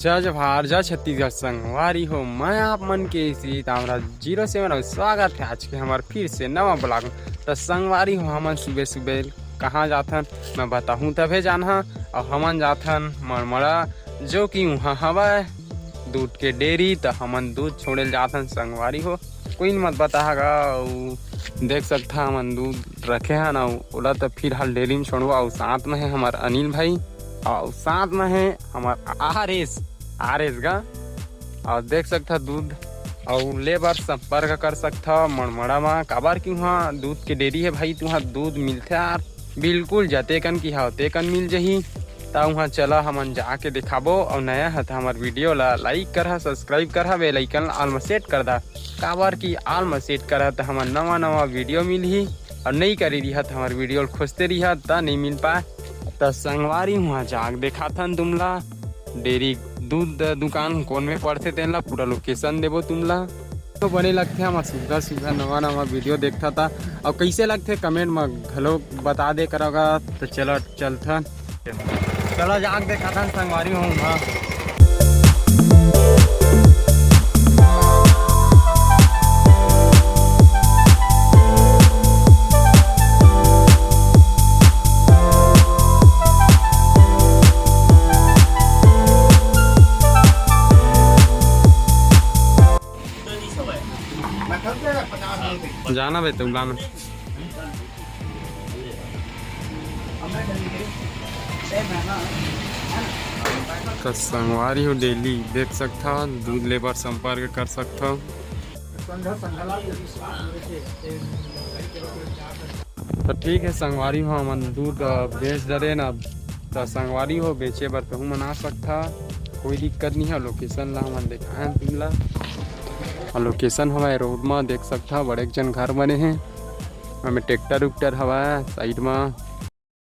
जय जवाहर जय छत्तीसगढ़ संगवारी हो। मैं आप मन के इसी तामरा 07 और स्वागत है आज के हमारे फिर से नवा ब्लॉग। तो संगवारी हो हमन सुबह सुबह कहाँ जाथन मैं बताहूँ तभे जानहा। और हमन जाथन मरमड़ा जो कि वहाँ हवा दूध के डेयरी। तो हमन दूध छोड़े जाथन संगवारी हो। कोई मत बतागा देख सकता हमन दूध रखे हैं ना ओला। तो फिर हाल डेयरी में छोड़वा। और साथ में है हमारे अनिल भाई और साथ में है हमारा आर एस का। और देख सकता दूध और लेबर संपर्क कर सकता मड़मड़ा में काबर की वहाँ दूध के डेयरी है भाई। तो वहाँ दूध मिलते यार बिल्कुल जते कन की हाँ ते कन मिल जही। तो वहाँ चला हमन जाके दिखाबो। और नया है तो हमारे वीडियो ला लाइक कर सब्सक्राइब कर बेल आइकन आल में सेट कर दा। काबर की आल में सेट कर तो हमार नवा वीडियो मिलही। और नहीं करी रही तो हमारे वीडियो खोजते रही तो नहीं मिल पाए। तो संगवारी वहाँ जाग देखा था तुमला डेयरी दूध दुकान कौन में पड़ते तेला पूरा लोकेशन देबो तुमला। तो बने लगते हम सुबह सुबह नवा वीडियो देखता था। और कैसे लगते कमेंट में घलो बता दे करोगा। तो चलो चलता चलो जाग देखा था संगवारी हूँ वहाँ। जाना बे तुम लाना। तो संगवारी हो डेली देख सकता दूध लेबर संपर्क कर सकता। तो ठीक है संगवारी हो मन दूध बेच दे ना। तो संगवारी हो बेचे बर कहूँ मना सकता कोई दिक्कत नहीं है। लोकेशन ला हमन दिखाएं तुमला। और लोकेशन हमारे रोड में देख सकता बड़े जन घर बने हैं। हमें ट्रैक्टर उक्टर हवा साइड में।